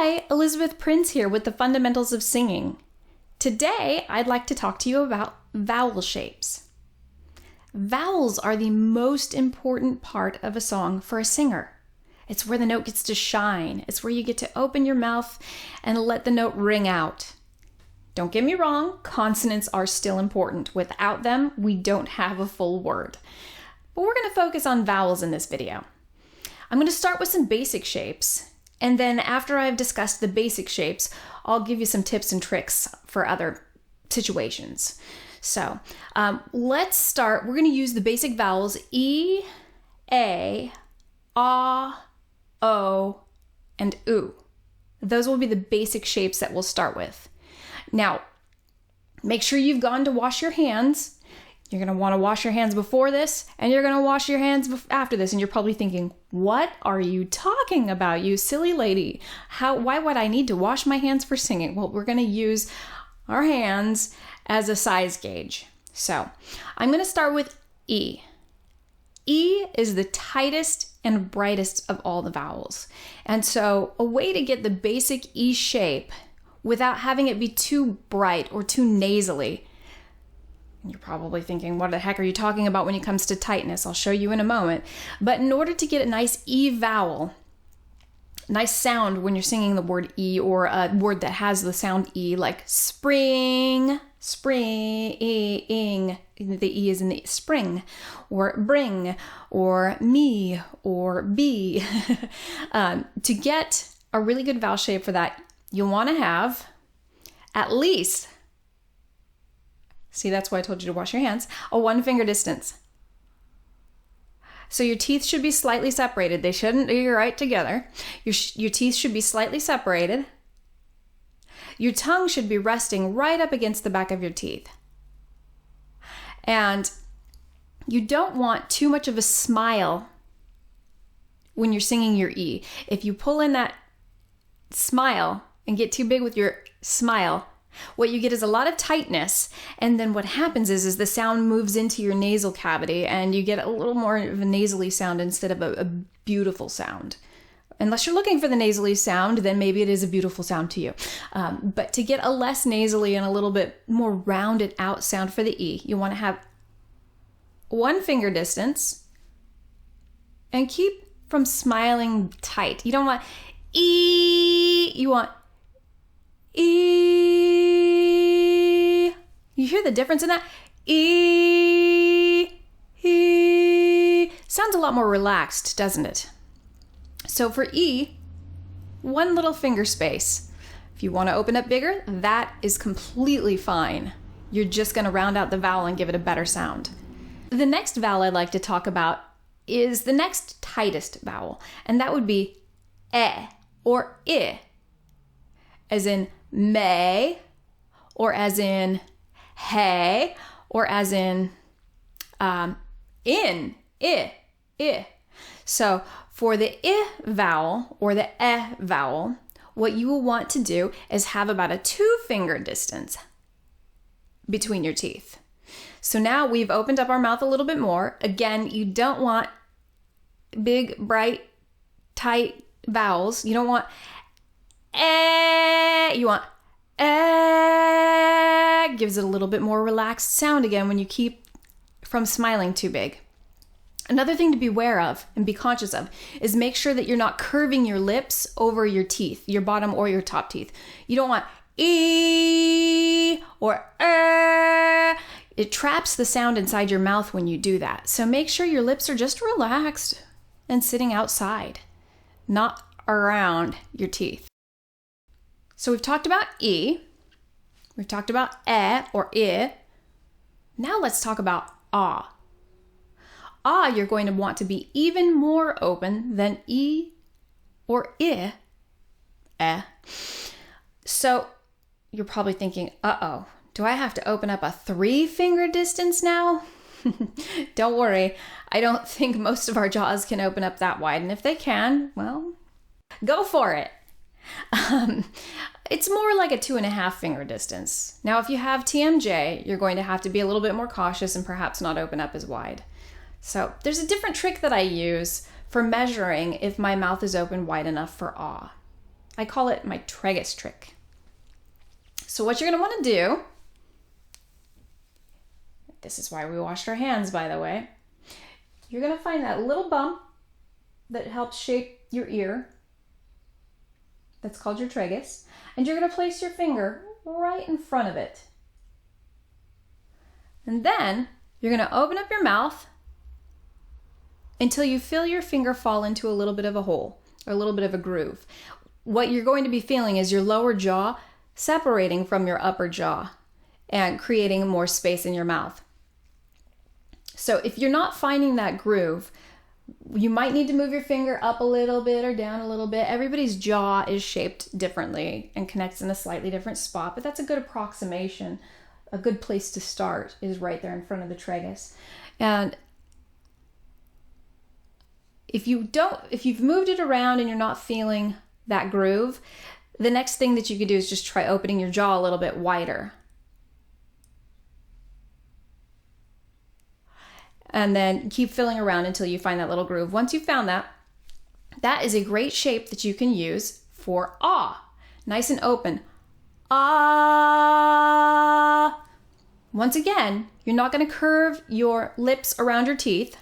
Hi, Elizabeth Prince here with the Fundamentals of Singing. Today, I'd like to talk to you about vowel shapes. Vowels are the most important part of a song for a singer. It's where the note gets to shine. It's where you get to open your mouth and let the note ring out. Don't get me wrong, consonants are still important. Without them, we don't have a full word. But we're going to focus on vowels in this video. I'm going to start with some basic shapes. And then after I've discussed the basic shapes, I'll give you some tips and tricks for other situations. So let's start. We're going to use the basic vowels E, A, Ah, O, and U. Those will be the basic shapes that we'll start with. Now, make sure you've gone to wash your hands. You're going to want to wash your hands before this, and you're going to wash your hands after this, and you're probably thinking, what are you talking about, you silly lady? Why would I need to wash my hands for singing? Well, we're going to use our hands as a size gauge. So I'm going to start with E. E is the tightest and brightest of all the vowels. And so a way to get the basic E shape without having it be too bright or too nasally. You're probably thinking, what the heck are you talking about when it comes to tightness? I'll show you in a moment. But in order to get a nice E vowel, nice sound when you're singing the word E or a word that has the sound E, like spring, spring, the E is in the spring, or bring, or me, or be. To get a really good vowel shape for that, you'll want to have at least, see, that's why I told you to wash your hands, a 1 finger distance. So your teeth should be slightly separated. They shouldn't be right together. Your teeth should be slightly separated. Your tongue should be resting right up against the back of your teeth. And you don't want too much of a smile when you're singing your E. If you pull in that smile and get too big with your smile, what you get is a lot of tightness, and then what happens is the sound moves into your nasal cavity, and you get a little more of a nasally sound instead of a beautiful sound. Unless you're looking for the nasally sound, then maybe it is a beautiful sound to you. But to get a less nasally and a little bit more rounded out sound for the E, you want to have 1 finger distance and keep from smiling tight. You don't want E, you want E. You hear the difference in that? E. Sounds a lot more relaxed, doesn't it? So for E, 1 little finger space. If you want to open up bigger, that is completely fine. You're just going to round out the vowel and give it a better sound. The next vowel I'd like to talk about is the next tightest vowel, and that would be E or I, as in may, or as in hey, or as in in, I. So for the I vowel or the E vowel, what you will want to do is have about a 2 finger distance between your teeth. So now we've opened up our mouth a little bit more. Again, you don't want big, bright, tight vowels. You don't want you want gives it a little bit more relaxed sound again when you keep from smiling too big. Another thing to be aware of and be conscious of is make sure that you're not curving your lips over your teeth, your bottom or your top teeth. You don't want E or It traps the sound inside your mouth when you do that. So make sure your lips are just relaxed and sitting outside, not around your teeth. So we've talked about E, we've talked about E or I. Now let's talk about Ah. Ah, you're going to want to be even more open than E or I. So you're probably thinking, uh-oh, do I have to open up a 3 finger distance now? Don't worry, I don't think most of our jaws can open up that wide, and if they can, well, go for it. It's more like a 2.5 finger distance. Now, if you have TMJ, you're going to have to be a little bit more cautious and perhaps not open up as wide. So there's a different trick that I use for measuring if my mouth is open wide enough for ah. I call it my tragus trick. So what you're going to want to do, this is why we washed our hands, by the way. You're going to find that little bump that helps shape your ear. That's called your tragus. And you're going to place your finger right in front of it. And then you're going to open up your mouth until you feel your finger fall into a little bit of a hole or a little bit of a groove. What you're going to be feeling is your lower jaw separating from your upper jaw and creating more space in your mouth. So if you're not finding that groove, you might need to move your finger up a little bit or down a little bit. Everybody's jaw is shaped differently and connects in a slightly different spot, but that's a good approximation. A good place to start is right there in front of the tragus. And if you've moved it around and you're not feeling that groove, the next thing that you could do is just try opening your jaw a little bit wider. And then keep filling around until you find that little groove. Once you've found that, that is a great shape that you can use for ah. Nice and open. Ah. Once again, you're not going to curve your lips around your teeth.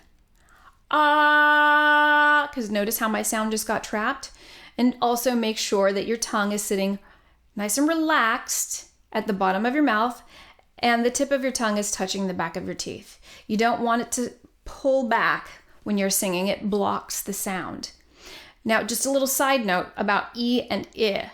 Ah, because notice how my sound just got trapped. And also make sure that your tongue is sitting nice and relaxed at the bottom of your mouth and the tip of your tongue is touching the back of your teeth. You don't want it to pull back when you're singing. It blocks the sound. Now, just a little side note about E and I.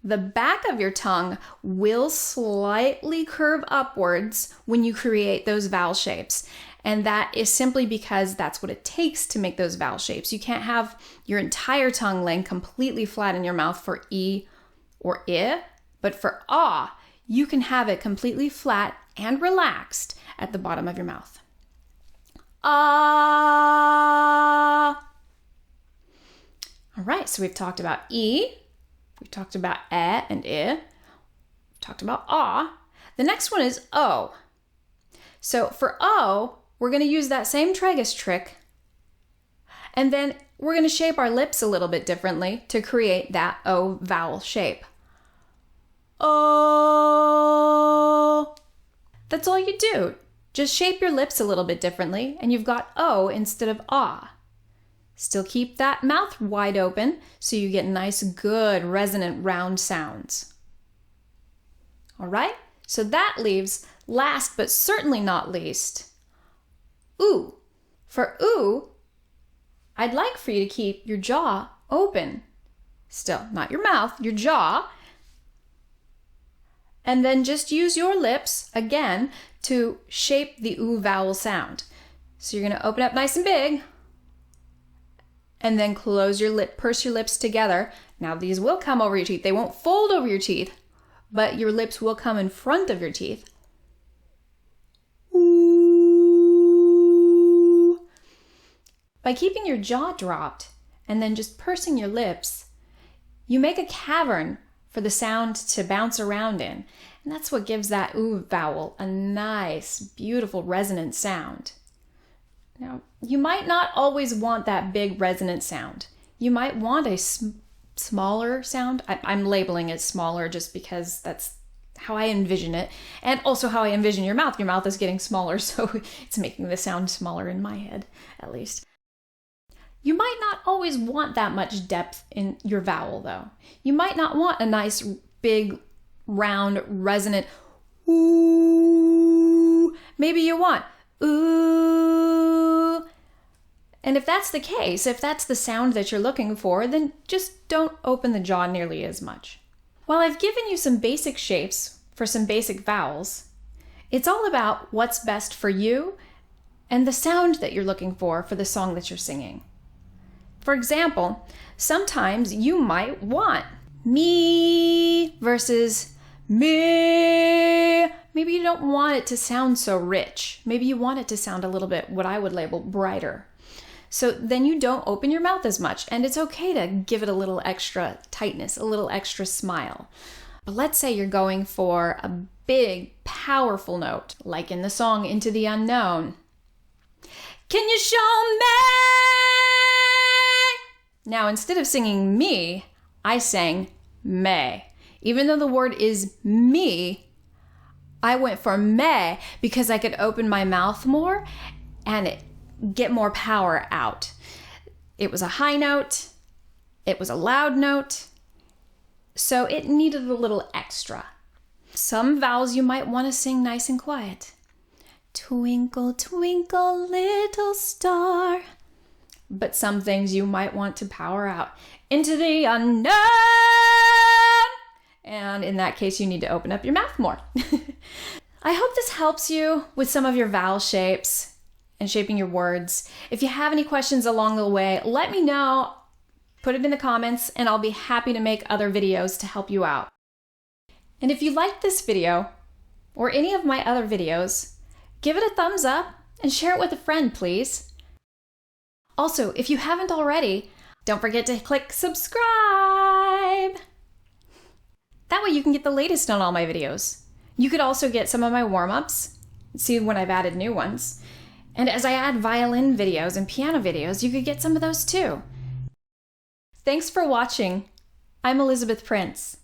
The back of your tongue will slightly curve upwards when you create those vowel shapes. And that is simply because that's what it takes to make those vowel shapes. You can't have your entire tongue laying completely flat in your mouth for E or I, but for ah, you can have it completely flat and relaxed at the bottom of your mouth. Ah. All right, so we've talked about E, we've talked about eh and I, we've talked about ah. The next one is O. So for O, we're going to use that same tragus trick, and then we're going to shape our lips a little bit differently to create that O vowel shape. O. That's all you do. Just shape your lips a little bit differently, and you've got O instead of ah. Still keep that mouth wide open so you get nice, good, resonant, round sounds. All right? So that leaves, last but certainly not least, oo. For oo, I'd like for you to keep your jaw open. Still, not your mouth, your jaw. And then just use your lips, again, to shape the oo vowel sound. So you're going to open up nice and big, and then close your lip, purse your lips together. Now these will come over your teeth. They won't fold over your teeth, but your lips will come in front of your teeth. By keeping your jaw dropped and then just pursing your lips, you make a cavern for the sound to bounce around in. And that's what gives that oo vowel a nice, beautiful, resonant sound. Now, you might not always want that big resonant sound. You might want a smaller sound. I'm labeling it smaller just because that's how I envision it. And also how I envision your mouth. Your mouth is getting smaller, so it's making the sound smaller in my head, at least. You might not always want that much depth in your vowel, though. You might not want a nice, big, round, resonant ooh. Maybe you want ooh. And if that's the case, if that's the sound that you're looking for, then just don't open the jaw nearly as much. While I've given you some basic shapes for some basic vowels, it's all about what's best for you and the sound that you're looking for the song that you're singing. For example, sometimes you might want me versus me. Maybe you don't want it to sound so rich. Maybe you want it to sound a little bit what I would label brighter. So then you don't open your mouth as much, and it's okay to give it a little extra tightness, a little extra smile. But let's say you're going for a big, powerful note, like in the song Into the Unknown. Can you show me? Now, instead of singing me, I sang may. Even though the word is me, I went for may because I could open my mouth more and get more power out. It was a high note, it was a loud note, so it needed a little extra. Some vowels you might want to sing nice and quiet. Twinkle, twinkle, little star. But some things you might want to power out. Into the unknown. And in that case, you need to open up your mouth more. I hope this helps you with some of your vowel shapes and shaping your words. If you have any questions along the way, let me know. Put it in the comments and I'll be happy to make other videos to help you out. And if you liked this video or any of my other videos, give it a thumbs up and share it with a friend, please. Also, if you haven't already, don't forget to click subscribe. That way you can get the latest on all my videos. You could also get some of my warm-ups, see when I've added new ones. And as I add violin videos and piano videos, you could get some of those too. Thanks for watching. I'm Elizabeth Prince.